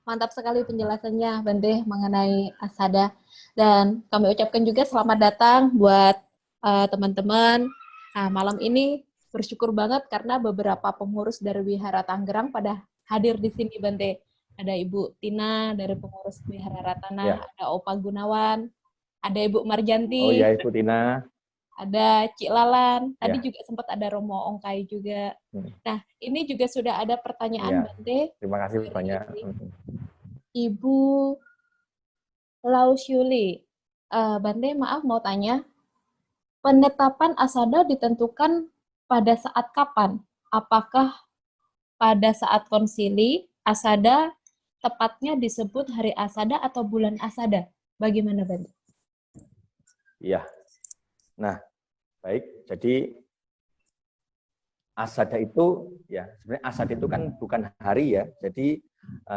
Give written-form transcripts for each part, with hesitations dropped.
Mantap sekali penjelasannya, Bante, mengenai Asada. Dan kami ucapkan juga selamat datang buat teman-teman. Nah, malam ini bersyukur banget karena beberapa pengurus dari Wihara Tangerang pada hadir di sini, Bante. Ada Ibu Tina dari pengurus Wihara Ratana, Ya. ada Opa Gunawan, ada Ibu Oh Marjanti, ya, Ibu Tina. ada Cik Lalan, tadi Ya. juga sempat ada Romo Ongkai juga. Hmm. Nah, ini juga sudah ada pertanyaan, Ya. Bante, Terima kasih dari banyak. Ibu Lausyuli. Bante, maaf mau tanya, penetapan Asada ditentukan pada saat kapan? Apakah pada saat konsili Asada tepatnya disebut hari Asada atau bulan Asada? Bagaimana, Bante? Iya. Nah, baik. Jadi Asada itu ya sebenarnya Asada itu kan bukan hari ya. Jadi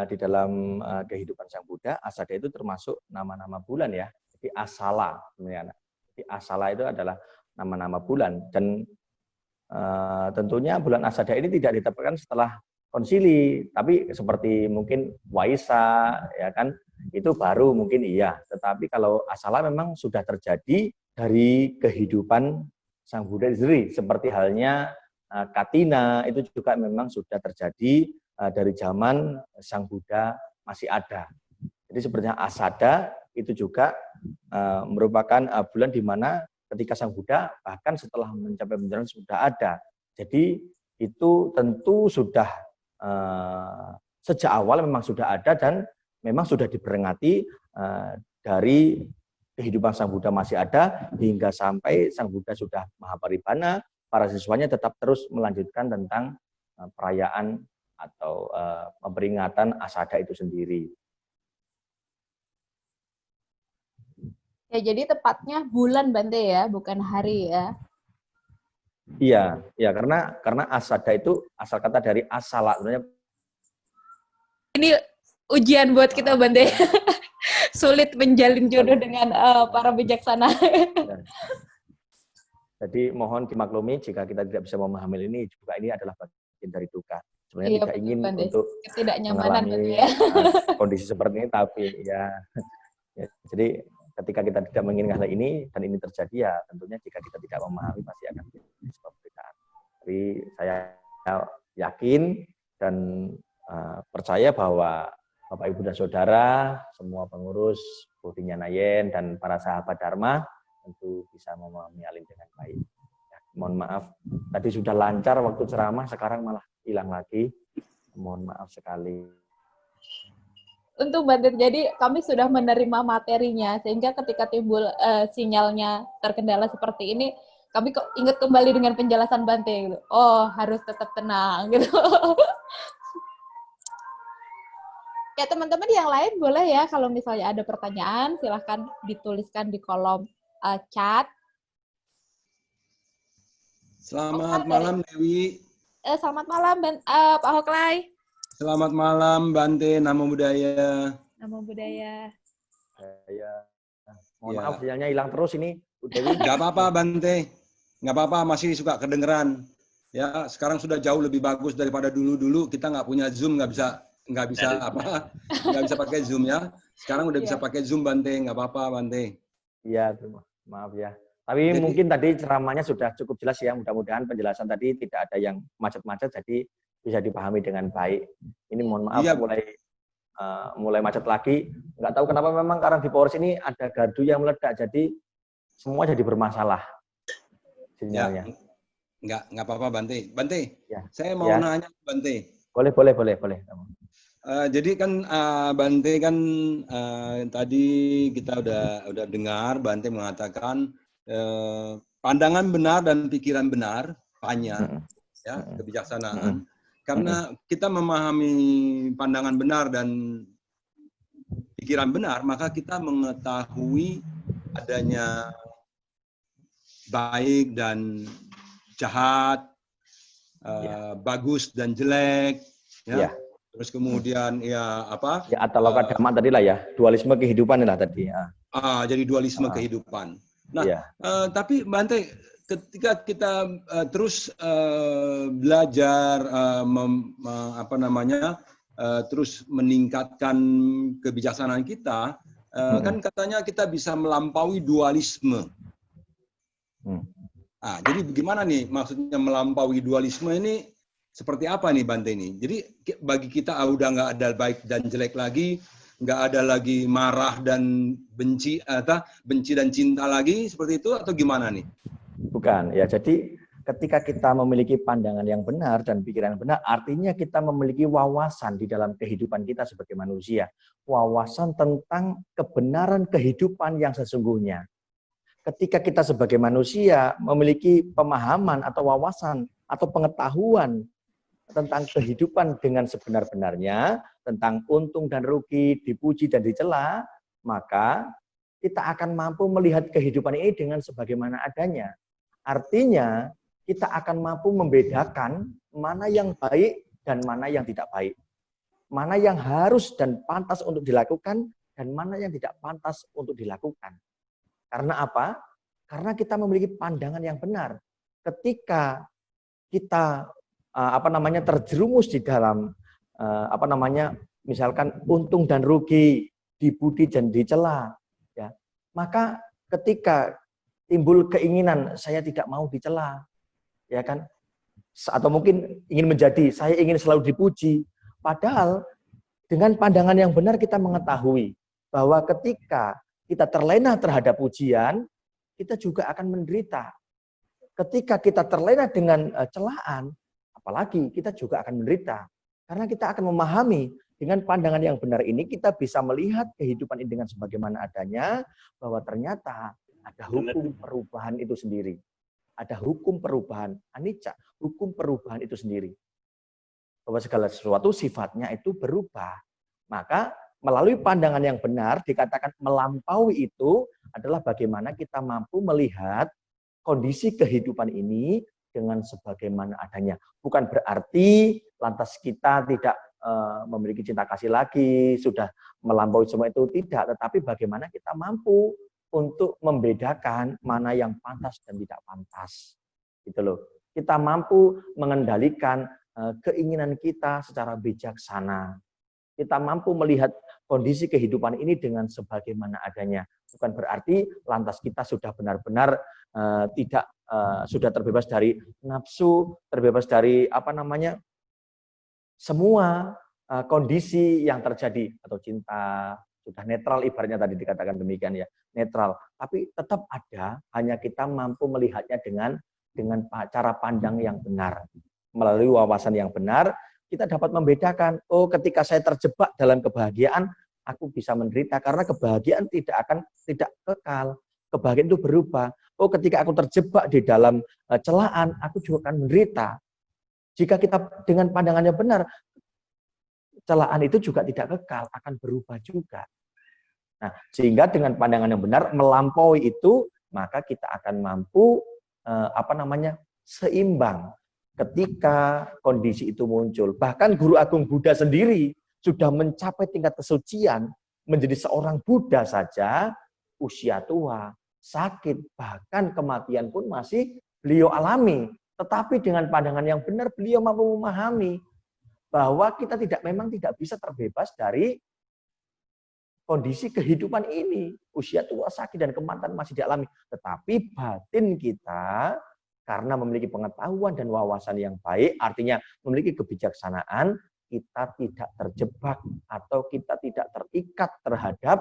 di dalam kehidupan Sang Buddha, Asada itu termasuk nama-nama bulan ya. Jadi Asala sebenarnya. Jadi Asala itu adalah nama-nama bulan dan tentunya bulan Asada ini tidak ditetapkan setelah konsili, tapi seperti mungkin Waisa ya kan itu baru mungkin iya. Tetapi kalau Asala memang sudah terjadi dari kehidupan Sang Buddha sendiri, seperti halnya Katina itu juga memang sudah terjadi dari zaman Sang Buddha masih ada. Jadi sebenarnya Asada itu juga merupakan bulan di mana ketika Sang Buddha bahkan setelah mencapai penjelasan sudah ada. Jadi itu tentu sudah sejak awal memang sudah ada dan memang sudah diperingati dari kehidupan Sang Buddha masih ada hingga sampai Sang Buddha sudah mahaparibana, para siswanya tetap terus melanjutkan tentang perayaan atau peringatan Asada itu sendiri. Ya, jadi tepatnya bulan, Bante ya, bukan hari ya. Iya, ya karena Asada itu asal kata dari asala sebenarnya. Ini ujian buat kita, Bante. Sulit menjalin jodoh dengan para bijaksana. Ya. Jadi mohon dimaklumi jika kita tidak bisa memahami ini, juga ini adalah bagian dari duka. Sebenarnya Iya, tidak betul, ingin Bante. untuk Ketidaknyamanan, Bante mengalami ya. kondisi seperti ini, tapi ya, jadi ketika kita tidak menginginkan hal ini dan ini terjadi ya tentunya jika kita tidak memahami pasti akan menjadi sebuah perbedaan. Tapi saya yakin dan percaya bahwa Bapak Ibu dan Saudara, semua pengurus Bodinya Nayen dan para sahabat Dharma tentu bisa memahami hal ini dengan baik. Ya, mohon maaf, tadi sudah lancar waktu ceramah, sekarang malah hilang lagi. Mohon maaf sekali. Untuk Bante, jadi kami sudah menerima materinya, sehingga ketika timbul sinyalnya terkendala seperti ini, kami kok ingat kembali dengan penjelasan Bante. Gitu. Oh, harus tetap tenang. Gitu. Ya, teman-teman yang lain boleh ya, kalau misalnya ada pertanyaan, silahkan dituliskan di kolom chat. Selamat malam, Dewi. Selamat malam, Pak Hoklai. Selamat malam, Bante. Namo Buddhaya. Namo Buddhaya. Mohon maaf, sinyalnya hilang terus ini, Bu Dewi. Nggak apa-apa, Bante. Nggak apa-apa, masih suka kedengeran. Ya, sekarang sudah jauh lebih bagus daripada dulu-dulu. Kita nggak punya Zoom, nggak bisa pakai Zoom ya. Sekarang udah bisa pakai Zoom, Bante. Nggak apa-apa, Bante. Iya, maaf ya. Tapi mungkin tadi ceramahnya sudah cukup jelas ya. Mudah-mudahan penjelasan tadi tidak ada yang macet-macet, jadi bisa dipahami dengan baik. Ini mohon maaf mulai macet lagi. Nggak tahu kenapa memang karena di Polres ini ada gardu yang meledak, jadi semua jadi bermasalah sinyalnya. Ya, nggak apa-apa, Bante. Bante, ya, saya mau nanya, Bante. Boleh. Jadi kan Bante kan tadi kita udah dengar Bante mengatakan pandangan benar dan pikiran benar, Panya, ya, kebijaksanaan. Karena kita memahami pandangan benar dan pikiran benar, maka kita mengetahui adanya baik dan jahat, bagus dan jelek, ya. Terus kemudian ya apa? Ya atau loka dhamma tadi lah ya, dualisme kehidupan lah tadi. Jadi dualisme kehidupan. Nah, tapi Bante, ketika kita terus belajar terus meningkatkan kebijaksanaan kita, kan katanya kita bisa melampaui dualisme. Nah, jadi bagaimana nih maksudnya melampaui dualisme ini seperti apa nih Bante ini? Jadi bagi kita udah nggak ada baik dan jelek lagi, nggak ada lagi marah dan benci atau benci dan cinta lagi seperti itu atau gimana nih? Bukan, ya jadi ketika kita memiliki pandangan yang benar dan pikiran yang benar, artinya kita memiliki wawasan di dalam kehidupan kita sebagai manusia. Wawasan tentang kebenaran kehidupan yang sesungguhnya. Ketika kita sebagai manusia memiliki pemahaman atau wawasan atau pengetahuan tentang kehidupan dengan sebenar-benarnya, tentang untung dan rugi, dipuji dan dicela, maka kita akan mampu melihat kehidupan ini dengan sebagaimana adanya. Artinya, kita akan mampu membedakan mana yang baik dan mana yang tidak baik. Mana yang harus dan pantas untuk dilakukan dan mana yang tidak pantas untuk dilakukan. Karena apa? Karena kita memiliki pandangan yang benar. Ketika kita terjerumus di dalam misalkan untung dan rugi, dipuji dan dicela, ya, maka ketika timbul keinginan saya tidak mau dicela, ya kan, atau mungkin ingin menjadi saya ingin selalu dipuji, padahal dengan pandangan yang benar kita mengetahui bahwa ketika kita terlena terhadap pujian, kita juga akan menderita. Ketika kita terlena dengan celaan, apalagi kita juga akan menderita. Karena kita akan memahami dengan pandangan yang benar ini, kita bisa melihat kehidupan ini dengan sebagaimana adanya, bahwa ternyata ada hukum perubahan itu sendiri. Ada hukum perubahan, anicca, hukum perubahan itu sendiri. Bahwa segala sesuatu sifatnya itu berubah. Maka melalui pandangan yang benar, dikatakan melampaui itu adalah bagaimana kita mampu melihat kondisi kehidupan ini dengan sebagaimana adanya. Bukan berarti lantas kita tidak memiliki cinta kasih lagi, sudah melampaui semua itu, tidak. Tetapi bagaimana kita mampu untuk membedakan mana yang pantas dan tidak pantas. Gitu loh. Kita mampu mengendalikan keinginan kita secara bijaksana. Kita mampu melihat kondisi kehidupan ini dengan sebagaimana adanya. Bukan berarti lantas kita sudah benar-benar sudah terbebas dari nafsu, terbebas dari semua kondisi yang terjadi, atau cinta, sudah netral ibaratnya tadi dikatakan demikian ya, netral. Tapi tetap ada, hanya kita mampu melihatnya dengan cara pandang yang benar. Melalui wawasan yang benar, kita dapat membedakan, oh ketika saya terjebak dalam kebahagiaan, aku bisa menderita karena kebahagiaan tidak kekal. Kebahagiaan itu berubah. Oh ketika aku terjebak di dalam celaan, aku juga akan menderita. Jika kita dengan pandangannya benar, celaan itu juga tidak kekal, akan berubah juga. Nah, sehingga dengan pandangan yang benar melampaui itu, maka kita akan mampu seimbang ketika kondisi itu muncul. Bahkan Guru Agung Buddha sendiri sudah mencapai tingkat kesucian, menjadi seorang Buddha saja, usia tua, sakit, bahkan kematian pun masih beliau alami. Tetapi dengan pandangan yang benar, beliau mampu memahami bahwa kita memang tidak bisa terbebas dari kondisi kehidupan ini. Usia tua, sakit, dan kematian masih dialami. Tetapi batin kita, karena memiliki pengetahuan dan wawasan yang baik, artinya memiliki kebijaksanaan, kita tidak terjebak atau kita tidak terikat terhadap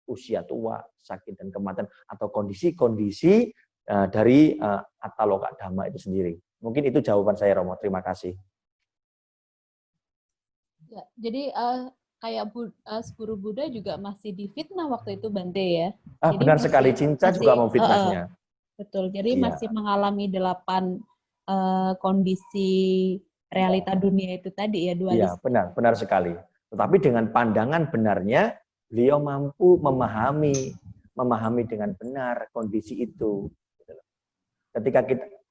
usia tua, sakit, dan kematian, atau kondisi-kondisi dari Attaloka Dhamma itu sendiri. Mungkin itu jawaban saya, Romo. Terima kasih. Ya, jadi kayak Guru Buddha juga masih difitnah waktu itu, Bante ya. Jadi benar sekali, Cinca juga mau fitnahnya. Betul, jadi masih mengalami 8 kondisi realita dunia itu tadi ya, dualisme. Iya, benar sekali. Tetapi dengan pandangan benarnya, beliau mampu memahami dengan benar kondisi itu. Ketika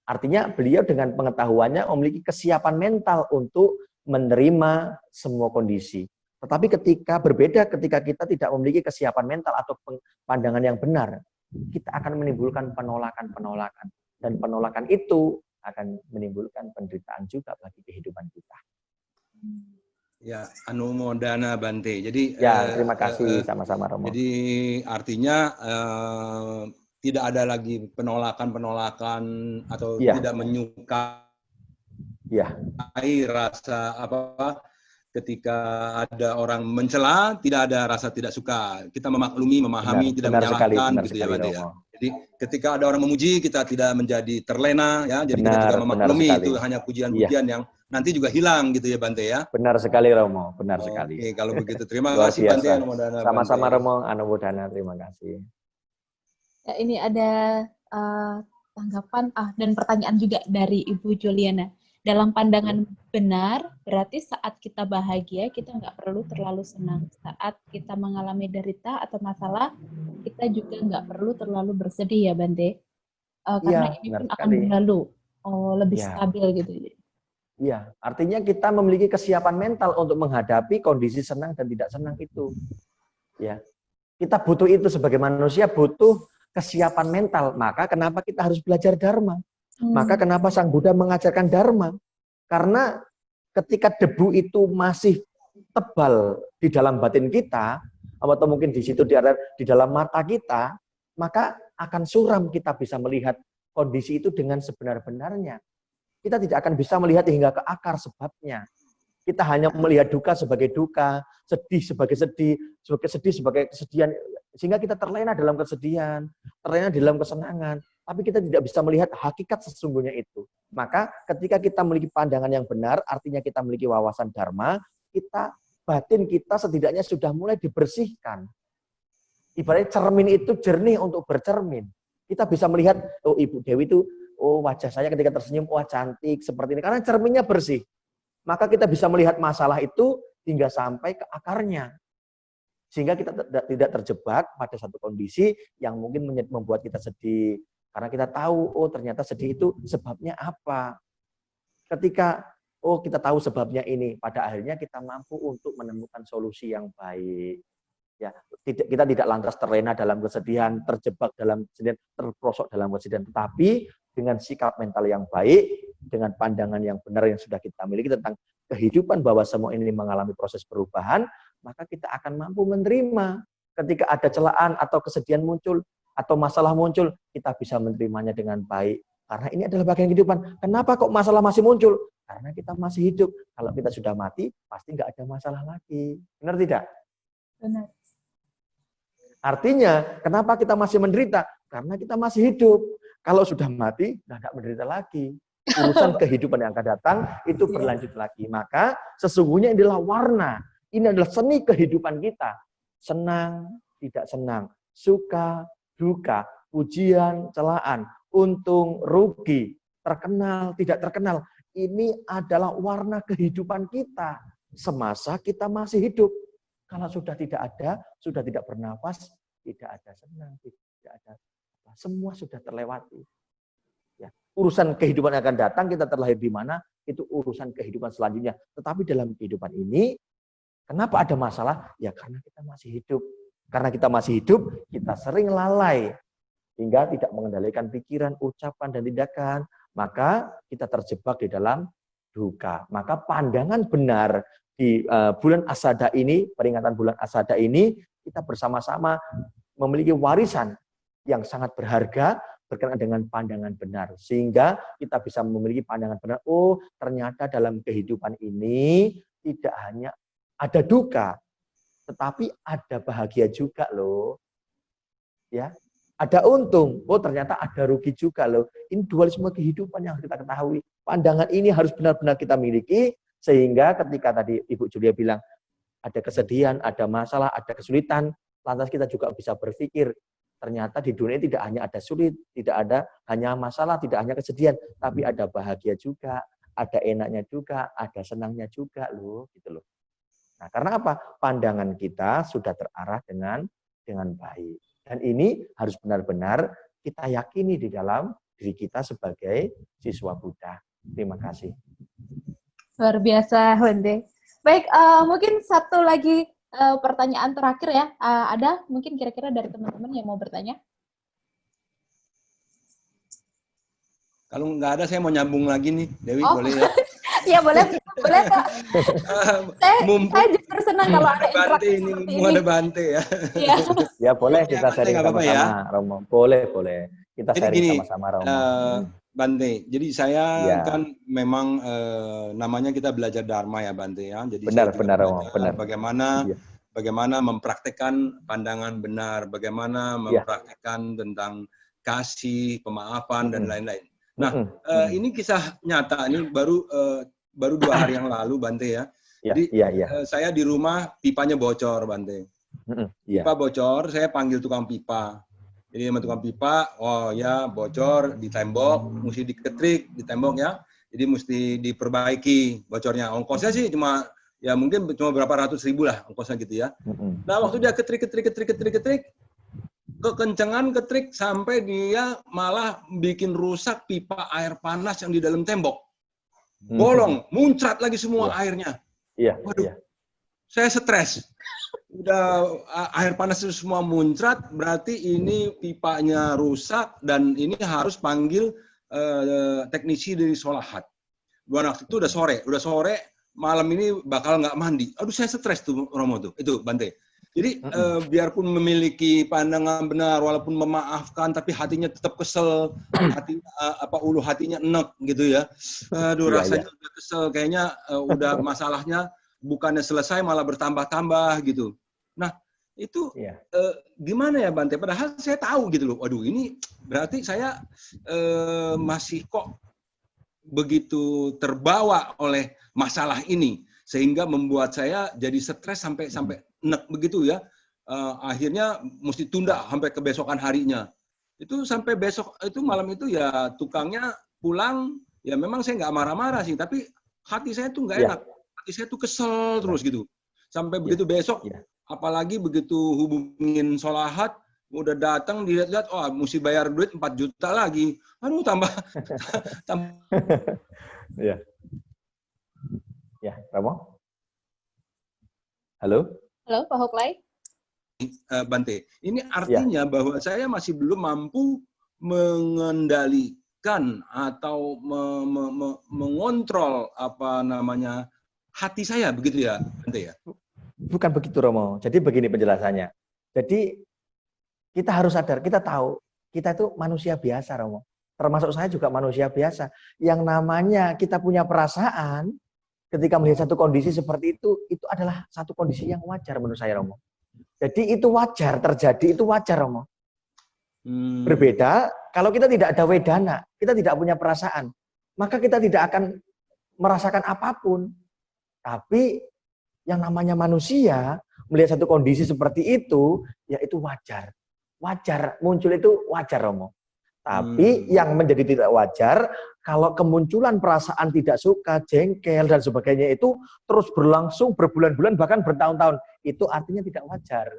artinya beliau dengan pengetahuannya memiliki kesiapan mental untuk menerima semua kondisi. Tetapi berbeda ketika kita tidak memiliki kesiapan mental atau pandangan yang benar, kita akan menimbulkan penolakan. Dan penolakan itu akan menimbulkan penderitaan juga bagi kehidupan kita. Ya, anumodana Bante. Jadi Ya, terima kasih sama-sama Romo. Jadi artinya tidak ada lagi penolakan-penolakan atau Iya. tidak menyukai Iya. rasa apa ketika ada orang mencela, tidak ada rasa tidak suka. Kita memaklumi, memahami, tidak menyalahkan gitu ya Bante ya. Jadi ketika ada orang memuji, kita tidak menjadi terlena ya. Jadi kita juga memaklumi itu hanya pujian-pujian yang nanti juga hilang gitu ya Bante ya. Benar sekali Romo, benar sekali. Oke, kalau begitu terima Luar kasih biasa. Bante Anumodana. Sama-sama Romo, Anumodana, terima kasih. Ya, ini ada tanggapan dan pertanyaan juga dari Ibu Juliana. Dalam pandangan benar, berarti saat kita bahagia, kita nggak perlu terlalu senang. Saat kita mengalami derita atau masalah, kita juga nggak perlu terlalu bersedih ya, Bante? Karena ini pun akan berlalu, lebih stabil gitu. Iya, artinya kita memiliki kesiapan mental untuk menghadapi kondisi senang dan tidak senang itu. Ya, kita butuh itu sebagai manusia, butuh kesiapan mental. Maka kenapa kita harus belajar Dharma? Maka kenapa Sang Buddha mengajarkan Dharma? Karena ketika debu itu masih tebal di dalam batin kita, atau mungkin di situ di dalam mata kita, maka akan suram kita bisa melihat kondisi itu dengan sebenar-benarnya. Kita tidak akan bisa melihat hingga ke akar sebabnya. Kita hanya melihat duka sebagai duka, sedih sebagai sedih sebagai kesedihan, sehingga kita terlena dalam kesedihan, terlena dalam kesenangan, tapi kita tidak bisa melihat hakikat sesungguhnya itu. Maka ketika kita memiliki pandangan yang benar, artinya kita memiliki wawasan Dharma, batin kita setidaknya sudah mulai dibersihkan. Ibaratnya cermin itu jernih untuk bercermin. Kita bisa melihat, oh Ibu Dewi itu, oh wajah saya ketika tersenyum, wah cantik seperti ini, karena cerminnya bersih. Maka kita bisa melihat masalah itu hingga sampai ke akarnya. Sehingga kita tidak terjebak pada satu kondisi yang mungkin membuat kita sedih. Karena kita tahu, oh ternyata sedih itu sebabnya apa. Ketika, oh kita tahu sebabnya ini, pada akhirnya kita mampu untuk menemukan solusi yang baik. Ya, kita tidak lantas terlena dalam kesedihan, terjebak dalam kesedihan, terperosok dalam kesedihan. Tetapi dengan sikap mental yang baik, dengan pandangan yang benar yang sudah kita miliki tentang kehidupan bahwa semua ini mengalami proses perubahan, maka kita akan mampu menerima. Ketika ada celaan atau kesedihan muncul, atau masalah muncul, kita bisa menerimanya dengan baik. Karena ini adalah bagian kehidupan. Kenapa kok masalah masih muncul? Karena kita masih hidup. Kalau kita sudah mati, pasti nggak ada masalah lagi. Benar tidak? Benar. Artinya, kenapa kita masih menderita? Karena kita masih hidup. Kalau sudah mati, nggak menderita lagi. Urusan kehidupan yang akan datang, itu berlanjut lagi. Maka, sesungguhnya inilah warna. Ini adalah seni kehidupan kita. Senang, tidak senang. Suka, duka, pujian, celaan, untung, rugi, terkenal, tidak terkenal. Ini adalah warna kehidupan kita. Semasa kita masih hidup. Kalau sudah tidak ada, sudah tidak bernafas, tidak ada senang, tidak ada apa, semua sudah terlewati. Ya. Urusan kehidupan yang akan datang, kita terlahir di mana, itu urusan kehidupan selanjutnya. Tetapi dalam kehidupan ini, kenapa ada masalah? Ya karena kita masih hidup. Karena kita masih hidup, kita sering lalai. Hingga tidak mengendalikan pikiran, ucapan, dan tindakan. Maka kita terjebak di dalam duka. Maka pandangan benar di bulan Asada ini, peringatan bulan Asada ini, kita bersama-sama memiliki warisan yang sangat berharga berkenaan dengan pandangan benar. Sehingga kita bisa memiliki pandangan benar, oh ternyata dalam kehidupan ini tidak hanya ada duka, tetapi ada bahagia juga loh. Ya, ada untung, oh ternyata ada rugi juga loh. Ini dualisme kehidupan yang kita ketahui. Pandangan ini harus benar-benar kita miliki, sehingga ketika tadi Ibu Julia bilang, ada kesedihan, ada masalah, ada kesulitan, lantas kita juga bisa berpikir, ternyata di dunia tidak hanya ada sulit, tidak ada hanya masalah, tidak hanya kesedihan, tapi ada bahagia juga, ada enaknya juga, ada senangnya juga loh, gitu loh. Nah, karena apa? Pandangan kita sudah terarah dengan baik. Dan ini harus benar-benar kita yakini di dalam diri kita sebagai siswa Buddha. Terima kasih. Luar biasa, Bante. Baik, mungkin satu lagi pertanyaan terakhir ya. Ada mungkin kira-kira dari teman-teman yang mau bertanya? Kalau nggak ada, saya mau nyambung lagi nih, Dewi, boleh ya? Ya boleh Kak. Mumpung Saya justru senang kalau ada ada Bante interaksi ini, seperti mumpung ini. ada Bante ya. Iya. Ya boleh Oke, kita Bante sharing nggak apa-apa ya. sama-sama, Romo. Boleh, boleh. Kita Jadi sharing gini, sama-sama, Romo. Bante. Jadi saya Ya, kan memang namanya kita belajar Dharma ya, Bante ya. Jadi saya benar, juga benar, Romo. belajar Benar. Iya, bagaimana mempraktekkan pandangan benar, bagaimana iya. mempraktekkan tentang kasih, pemaafan dan Mm-mm. lain-lain. Nah, Mm-mm. Mm-mm. ini kisah nyata ini baru 2 hari yang lalu, Bante ya. Iya, Jadi iya, iya. saya di rumah pipanya bocor, Bante. Mm-mm. Iya. Pipa bocor, saya panggil tukang pipa. Jadi sama tukang pipa, oh ya bocor di tembok, mesti diketrik di tembok ya. Jadi mesti diperbaiki bocornya. Ongkosnya sih cuma ya mungkin cuma berapa ratus ribu lah ongkosnya gitu ya. Mm-mm. Nah waktu dia ketrik, kekencengan ketrik sampai dia malah bikin rusak pipa air panas yang di dalam tembok. Bolong, muncrat lagi semua Iya. airnya. Iya, Waduh, iya. saya stres. Udah air panas itu semua muncrat, berarti ini pipanya rusak dan ini harus panggil teknisi dari Solahat. Waktu itu udah sore, malam ini bakal nggak mandi. Aduh saya stres tuh Romo tuh, itu Bante. Jadi biarpun memiliki pandangan benar, walaupun memaafkan, tapi hatinya tetap kesel, ulu hatinya enek gitu ya. Aduh Iya, iya. rasanya udah kesel, kayaknya udah masalahnya bukannya selesai malah bertambah-tambah gitu. Nah itu Iya. gimana ya Bante? Padahal saya tahu gitu loh. Waduh ini berarti saya masih kok begitu terbawa oleh masalah ini sehingga membuat saya jadi stres sampai enek begitu ya. Akhirnya mesti tunda sampai kebesokan harinya. Itu sampai besok itu malam itu ya tukangnya pulang ya memang saya nggak marah-marah sih tapi hati saya tuh nggak Iya. enak. Hati saya tuh kesel terus gitu. Sampai begitu besok Iya. apalagi begitu hubungin Solahat udah datang dilihat-lihat oh mesti bayar duit 4 juta lagi. Aduh tambah Iya. Ya, Romo? Halo? Halo Pak Hoklay. Bante. Ini artinya bahwa saya masih belum mampu mengendalikan atau mengontrol apa namanya hati saya begitu ya, Bante ya. Bukan begitu, Romo. Jadi begini penjelasannya. Jadi kita harus sadar, kita tahu kita itu manusia biasa, Romo. Termasuk saya juga manusia biasa. Yang namanya kita punya perasaan ketika melihat satu kondisi seperti itu adalah satu kondisi yang wajar menurut saya, Romo. Jadi itu wajar terjadi, itu wajar, Romo. Berbeda kalau kita tidak ada wedana, kita tidak punya perasaan, maka kita tidak akan merasakan apapun. Tapi yang namanya manusia melihat satu kondisi seperti itu, ya itu wajar. Wajar, muncul itu wajar, Romo. Tapi yang menjadi tidak wajar, kalau kemunculan perasaan tidak suka, jengkel, dan sebagainya itu terus berlangsung berbulan-bulan, bahkan bertahun-tahun. Itu artinya tidak wajar.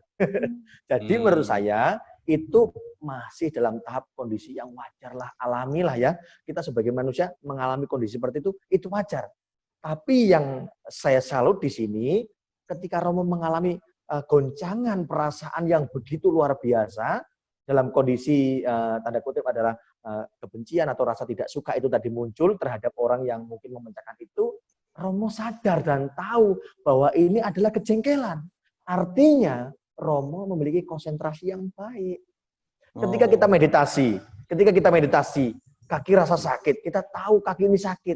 Jadi menurut saya, itu masih dalam tahap kondisi yang wajar lah, alamilah ya. Kita sebagai manusia mengalami kondisi seperti itu wajar. Tapi yang saya salut di sini, ketika Romo mengalami goncangan perasaan yang begitu luar biasa, dalam kondisi tanda kutip adalah kebencian atau rasa tidak suka itu tadi muncul terhadap orang yang mungkin memecahkan itu, Romo sadar dan tahu bahwa ini adalah kejengkelan. Artinya Romo memiliki konsentrasi yang baik. Ketika kita meditasi, kaki rasa sakit, kita tahu kaki ini sakit.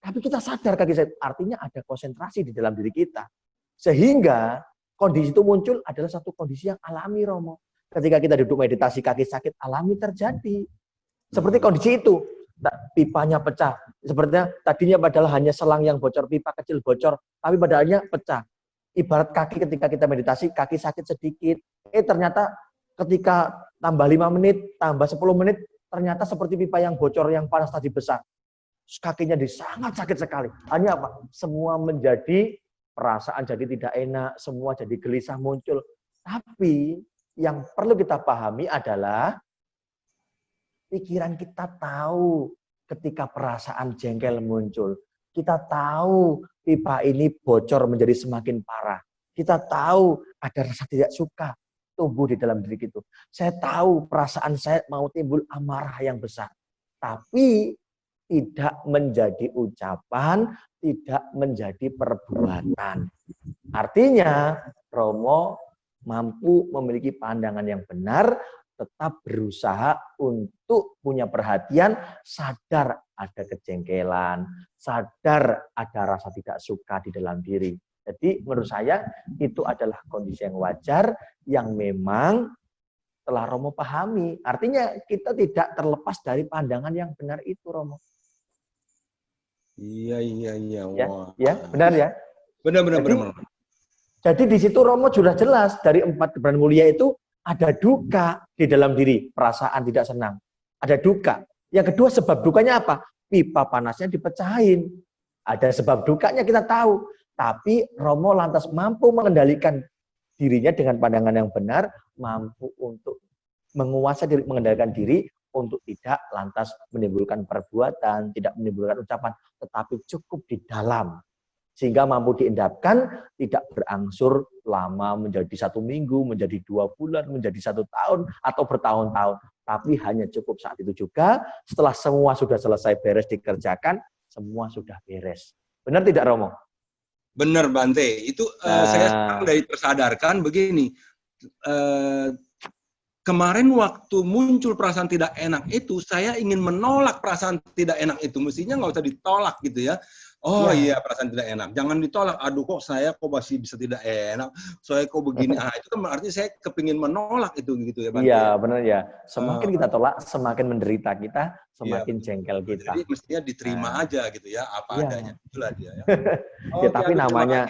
Tapi kita sadar kaki sakit, artinya ada konsentrasi di dalam diri kita. Sehingga kondisi itu muncul adalah satu kondisi yang alami, Romo. Ketika kita duduk meditasi, kaki sakit alami terjadi. Seperti kondisi itu, pipanya pecah. Sepertinya tadinya padahal hanya selang yang bocor, pipa kecil bocor, tapi padahalnya pecah. Ibarat kaki ketika kita meditasi, kaki sakit sedikit. Ternyata ketika tambah 5 menit, tambah 10 menit, ternyata seperti pipa yang bocor yang panas tadi besar. Kakinya sangat sakit sekali. Hanya apa? Semua menjadi perasaan jadi tidak enak, semua jadi gelisah muncul. Tapi yang perlu kita pahami adalah pikiran kita tahu ketika perasaan jengkel muncul. Kita tahu pipa ini bocor menjadi semakin parah. Kita tahu ada rasa tidak suka tumbuh di dalam diri kita. Saya tahu perasaan saya mau timbul amarah yang besar. Tapi tidak menjadi ucapan, tidak menjadi perbuatan. Artinya, Romo mampu memiliki pandangan yang benar, tetap berusaha untuk punya perhatian, sadar ada kejengkelan, sadar ada rasa tidak suka di dalam diri. Jadi menurut saya itu adalah kondisi yang wajar, yang memang telah Romo pahami. Artinya kita tidak terlepas dari pandangan yang benar itu, Romo. Iya. Ya, Wah. ya, benar ya. Benar. Jadi di situ Romo sudah jelas dari 4 kebenaran mulia itu ada duka di dalam diri, perasaan tidak senang. Ada duka. Yang kedua sebab dukanya apa? Pipa panasnya dipecahin. Ada sebab dukanya kita tahu. Tapi Romo lantas mampu mengendalikan dirinya dengan pandangan yang benar, mampu untuk menguasai diri, mengendalikan diri untuk tidak lantas menimbulkan perbuatan, tidak menimbulkan ucapan, tetapi cukup di dalam. Sehingga mampu diendapkan, tidak berangsur lama menjadi 1 minggu, menjadi 2 bulan, menjadi 1 tahun, atau bertahun-tahun. Tapi hanya cukup saat itu juga, setelah semua sudah selesai beres dikerjakan, semua sudah beres. Benar tidak, Romo? Benar, Bante. Itu saya sekarang dari tersadarkan begini. Kemarin waktu muncul perasaan tidak enak itu, saya ingin menolak perasaan tidak enak itu. Mestinya nggak usah ditolak gitu ya. Oh iya, perasaan tidak enak. Jangan ditolak. Aduh kok saya kok masih bisa tidak enak. Saya kok begini. Itu kan berarti saya kepingin menolak itu gitu ya, Bante. Iya, benar ya. Semakin kita tolak, semakin menderita kita, semakin jengkel kita. Jadi mestinya diterima aja gitu ya, apa adanya. Itulah dia ya. Ya, tapi namanya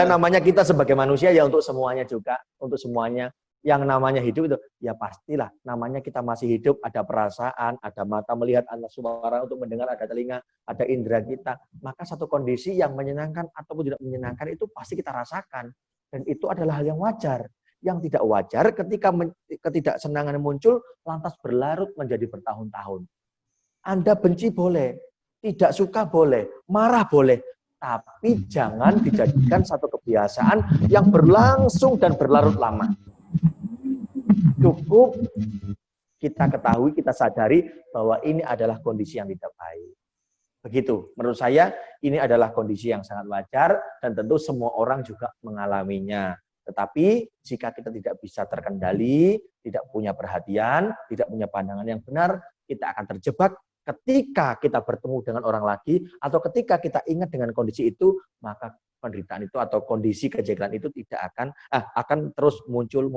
namanya kita sebagai manusia ya untuk semuanya juga, untuk semuanya. Yang namanya hidup itu, ya pastilah namanya kita masih hidup, ada perasaan, ada mata melihat, ada suara untuk mendengar, ada telinga, ada indera kita. Maka satu kondisi yang menyenangkan ataupun tidak menyenangkan itu pasti kita rasakan. Dan itu adalah hal yang wajar. Yang tidak wajar ketika ketidaksenangan muncul, lantas berlarut menjadi bertahun-tahun. Anda benci boleh, tidak suka boleh, marah boleh, tapi jangan dijadikan satu kebiasaan yang berlangsung dan berlarut lama. Cukup kita ketahui, kita sadari bahwa ini adalah kondisi yang tidak baik. Begitu, menurut saya ini adalah kondisi yang sangat wajar dan tentu semua orang juga mengalaminya. Tetapi jika kita tidak bisa terkendali, tidak punya perhatian, tidak punya pandangan yang benar, kita akan terjebak ketika kita bertemu dengan orang lagi atau ketika kita ingat dengan kondisi itu, maka penderitaan itu atau kondisi kejengkelan itu tidak akan terus muncul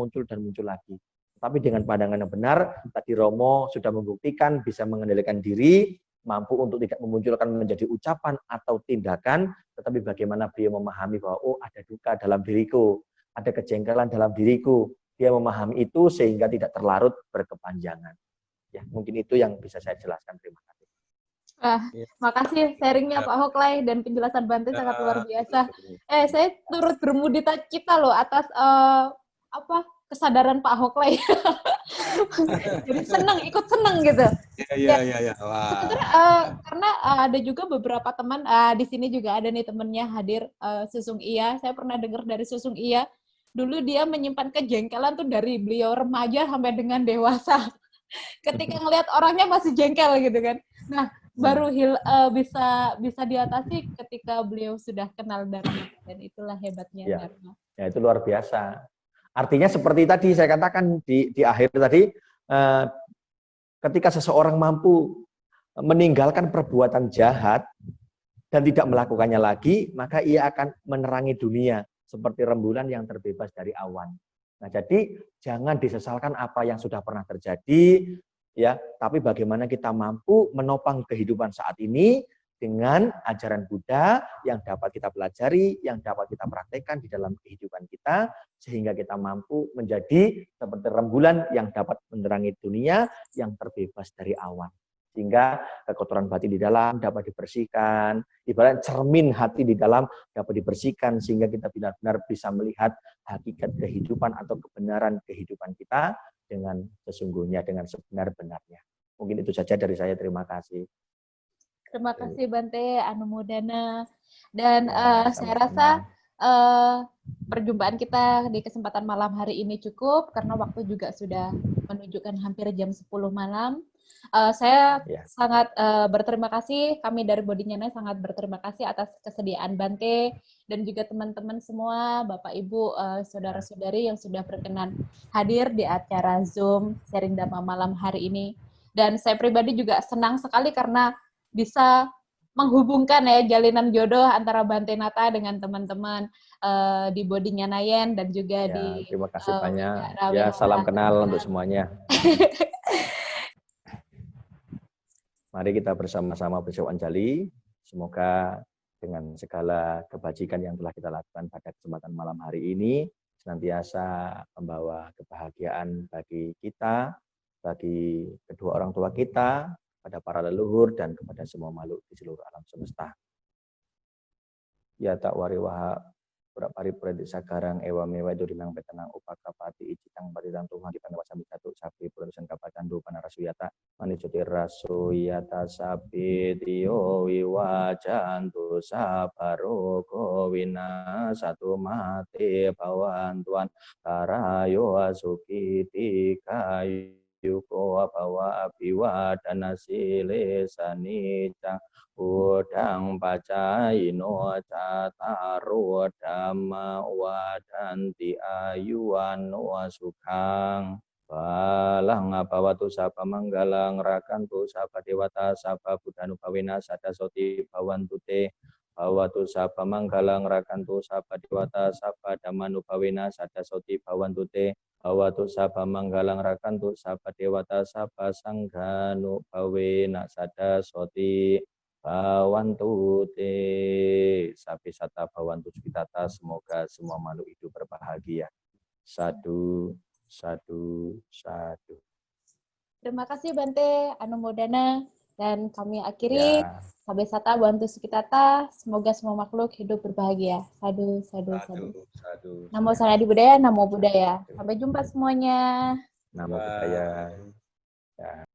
lagi. Tapi dengan pandangan yang benar, tadi Romo sudah membuktikan bisa mengendalikan diri, mampu untuk tidak memunculkan menjadi ucapan atau tindakan, tetapi bagaimana beliau memahami bahwa ada duka dalam diriku, ada kejengkelan dalam diriku. Dia memahami itu sehingga tidak terlarut berkepanjangan. Ya, mungkin itu yang bisa saya jelaskan. Terima kasih. Makasih sharingnya Pak Hoklay dan penjelasan Bante sangat luar biasa. Saya turut bermudita cita loh atas kesadaran Pak Hoklay. Jadi ikut seneng gitu. Iya. Sebenarnya karena ada juga beberapa teman di sini juga ada nih temennya hadir, Susung Iya. Saya pernah dengar dari Susung Iya. Dulu dia menyimpan kejengkelan tuh dari beliau remaja sampai dengan dewasa. Ketika ngelihat orangnya masih jengkel gitu kan. Nah, baru bisa diatasi ketika beliau sudah kenal Dharma, dan itulah hebatnya Dharma. Ya, itu luar biasa. Artinya seperti tadi saya katakan di akhir tadi, ketika seseorang mampu meninggalkan perbuatan jahat dan tidak melakukannya lagi, maka ia akan menerangi dunia seperti rembulan yang terbebas dari awan. Nah, jadi jangan disesalkan apa yang sudah pernah terjadi, ya, tapi bagaimana kita mampu menopang kehidupan saat ini dengan ajaran Buddha yang dapat kita pelajari, yang dapat kita praktekkan di dalam kehidupan kita, sehingga kita mampu menjadi seperti rembulan yang dapat menerangi dunia yang terbebas dari awan. Sehingga kekotoran batin di dalam dapat dibersihkan, ibarat cermin hati di dalam dapat dibersihkan, sehingga kita benar-benar bisa melihat hakikat kehidupan atau kebenaran kehidupan kita dengan sesungguhnya, dengan sebenar-benarnya. Mungkin itu saja dari saya. Terima kasih. Terima kasih Bante Anumodana. Dan saya rasa perjumpaan kita di kesempatan malam hari ini cukup, karena waktu juga sudah menunjukkan hampir jam 10 malam. Saya Ya. sangat berterima kasih, kami dari Bodinyana sangat berterima kasih atas kesediaan Bante dan juga teman-teman semua, Bapak Ibu, saudara-saudari yang sudah berkenan hadir di acara Zoom Sharing Dhamma malam hari ini. Dan saya pribadi juga senang sekali karena bisa menghubungkan ya jalinan jodoh antara Bante Nata dengan teman-teman di Bodinyana Yen dan juga Ya, di terima kasih banyak. Wihara Ya, salam Wihara kenal untuk semuanya. Mari kita bersama-sama bersyukur anjali. Semoga dengan segala kebajikan yang telah kita lakukan pada kesempatan malam hari ini, senantiasa membawa kebahagiaan bagi kita, bagi kedua orang tua kita, pada para leluhur, dan kepada semua makhluk di seluruh alam semesta. Ya tak wariwaha pari puredi sakarang ewa mewa durinang betenang upakapati icitang baritan Tuhan di pandawa sambil satu sapi produsen kapacandu panarasuyata manicuti rasuyata sapi tiyo wiwajantu saparoko wina satu mati bawantuan tarayo asuki tikayu yuko bawa apiwa dan asile sanicang udang pacaino cataru dhamma wadanti ayuwano sukang balang bawatu sapa manggalang rakantu sapa dewata sapa budanu pawena sada soti bawantu te bawatu sapa manggalang rakantu sapa dewata sapa dhammanu pawena sada soti bawantu te bawatu sapa manggalang rakantu sapa dewata sapa sangganu pawena sada soti bawantu te sapi sata bawantu sukitata, semoga semua makhluk hidup berbahagia. Sadu, sadu, sadu. Terima kasih Bante Anumodana dan kami akhiri Ya. Sabe Sata Bantu Sukitata. Semoga semua makhluk hidup berbahagia. Sadu, sadu, sadu. Sadu. Namo Sanadi Budaya, Namo Budaya. Sampai jumpa semuanya. Namo Buddhaya. Ya.